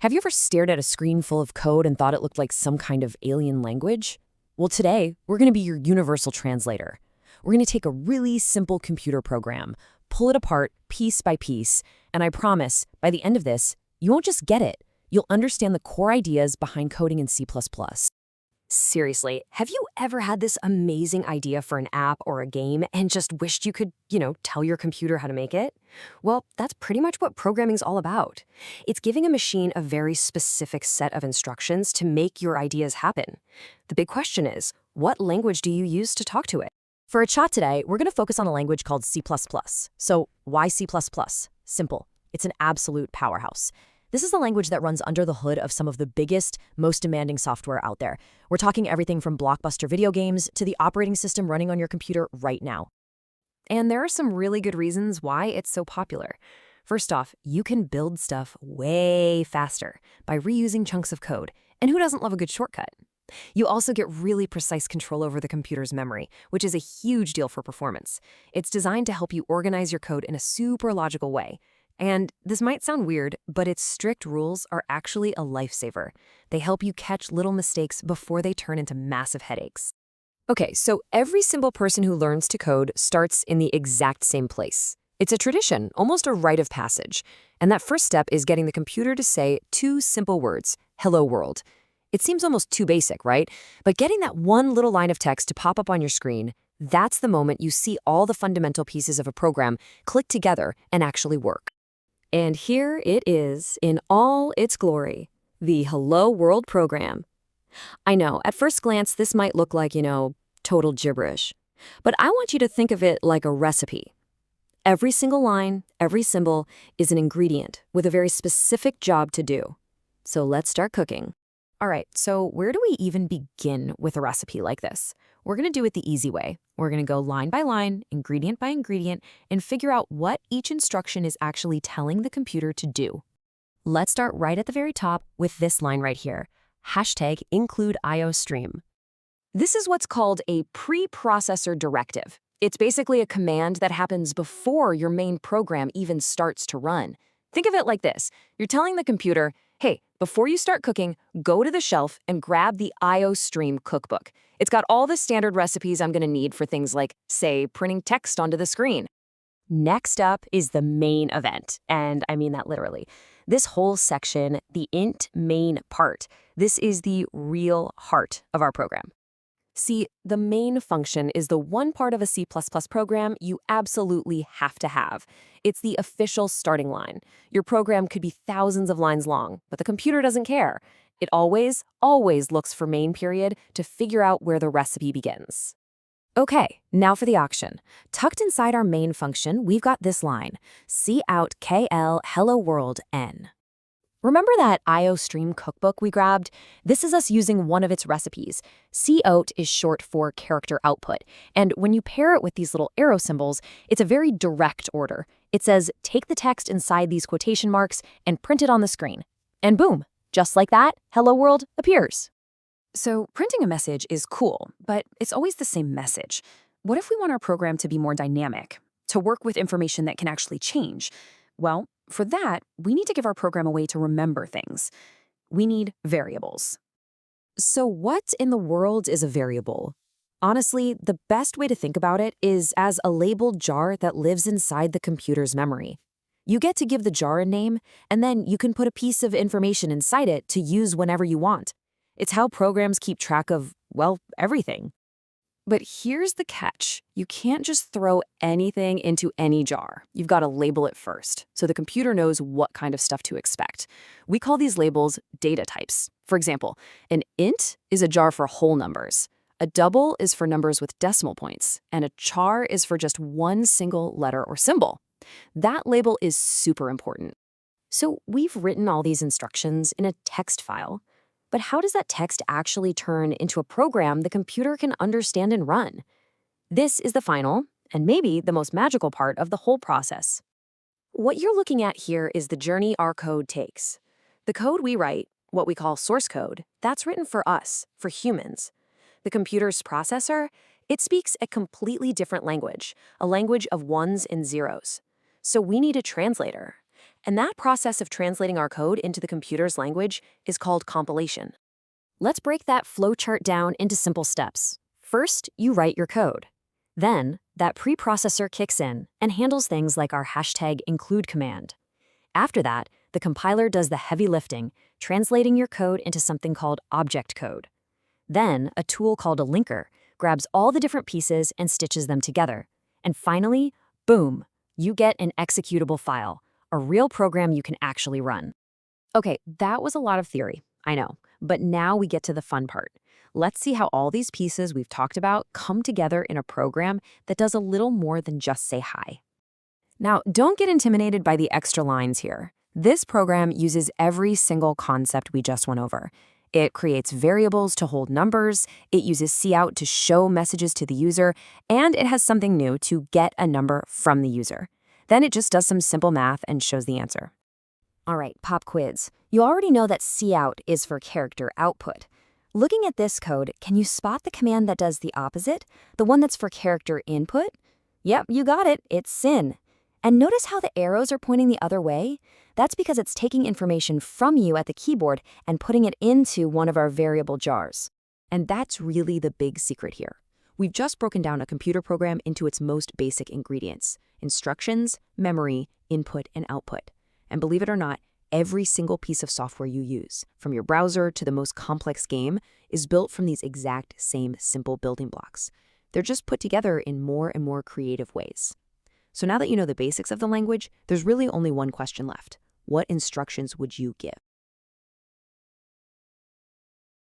Have you ever stared at a screen full of code and thought it looked like some kind of alien language? Well, today, we're going to be your universal translator. We're going to take a really simple computer program, pull it apart piece by piece, and I promise, by the end of this, you won't just get it. You'll understand the core ideas behind coding in C++. Seriously, have you ever had this amazing idea for an app or a game and just wished you could, tell your computer how to make it? Well, that's pretty much what programming's all about. It's giving a machine a very specific set of instructions to make your ideas happen. The big question is, what language do you use to talk to it? For a chat today, we're going to focus on a language called C++. So, why C++? Simple. It's an absolute powerhouse. This is the language that runs under the hood of some of the biggest, most demanding software out there. We're talking everything from blockbuster video games to the operating system running on your computer right now. And there are some really good reasons why it's so popular. First off, you can build stuff way faster by reusing chunks of code. And who doesn't love a good shortcut? You also get really precise control over the computer's memory, which is a huge deal for performance. It's designed to help you organize your code in a super logical way. And this might sound weird, but its strict rules are actually a lifesaver. They help you catch little mistakes before they turn into massive headaches. Okay, so every simple person who learns to code starts in the exact same place. It's a tradition, almost a rite of passage. And that first step is getting the computer to say two simple words, "Hello World." It seems almost too basic, right? But getting that one little line of text to pop up on your screen, that's the moment you see all the fundamental pieces of a program click together and actually work. And here it is in all its glory, the Hello World program. I know, at first glance, this might look like, total gibberish. But I want you to think of it like a recipe. Every single line, every symbol is an ingredient with a very specific job to do. So let's start cooking. All right, so where do we even begin with a recipe like this? We're going to do it the easy way. We're going to go line by line, ingredient by ingredient, and figure out what each instruction is actually telling the computer to do. Let's start right at the very top with this line right here, #include IOStream. This is what's called a preprocessor directive. It's basically a command that happens before your main program even starts to run. Think of it like this. You're telling the computer, hey, before you start cooking, go to the shelf and grab the IOStream cookbook. It's got all the standard recipes I'm going to need for things like, say, printing text onto the screen. Next up is the main event, and I mean that literally. This whole section, the int main part, this is the real heart of our program. See, the main function is the one part of a C++ program you absolutely have to have. It's the official starting line. Your program could be thousands of lines long, but the computer doesn't care. It always looks for main period to figure out where the recipe begins. Okay, now for the auction. Tucked inside our main function, we've got this line, cout KL hello world N. Remember that IOStream cookbook we grabbed? This is us using one of its recipes. Cout is short for character output, and when you pair it with these little arrow symbols, it's a very direct order. It says, take the text inside these quotation marks and print it on the screen. And boom, just like that, Hello World appears. So printing a message is cool, but it's always the same message. What if we want our program to be more dynamic, to work with information that can actually change? Well, for that, we need to give our program a way to remember things. We need variables. So what in the world is a variable? Honestly, the best way to think about it is as a labeled jar that lives inside the computer's memory. You get to give the jar a name, and then you can put a piece of information inside it to use whenever you want. It's how programs keep track of, well, everything. But here's the catch. You can't just throw anything into any jar. You've got to label it first, so the computer knows what kind of stuff to expect. We call these labels data types. For example, an int is a jar for whole numbers. A double is for numbers with decimal points, and a char is for just one single letter or symbol. That label is super important. So we've written all these instructions in a text file. But how does that text actually turn into a program the computer can understand and run? This is the final, and maybe the most magical part of the whole process. What you're looking at here is the journey our code takes. The code we write, what we call source code, that's written for us, for humans. The computer's processor, it speaks a completely different language, a language of ones and zeros. So we need a translator. And that process of translating our code into the computer's language is called compilation. Let's break that flowchart down into simple steps. First, you write your code. Then, that preprocessor kicks in and handles things like our #include command. After that, the compiler does the heavy lifting, translating your code into something called object code. Then, a tool called a linker grabs all the different pieces and stitches them together. And finally, boom, you get an executable file, a real program you can actually run. Okay, that was a lot of theory, I know, but now we get to the fun part. Let's see how all these pieces we've talked about come together in a program that does a little more than just say hi. Now, don't get intimidated by the extra lines here. This program uses every single concept we just went over. It creates variables to hold numbers, it uses cout to show messages to the user, and it has something new to get a number from the user. Then it just does some simple math and shows the answer. All right, pop quiz. You already know that cout is for character output. Looking at this code, can you spot the command that does the opposite? The one that's for character input? Yep, you got it. It's syn. And notice how the arrows are pointing the other way? That's because it's taking information from you at the keyboard and putting it into one of our variable jars. And that's really the big secret here. We've just broken down a computer program into its most basic ingredients: instructions, memory, input, and output. And believe it or not, every single piece of software you use, from your browser to the most complex game, is built from these exact same simple building blocks. They're just put together in more and more creative ways. So now that you know the basics of the language, there's really only one question left. What instructions would you give?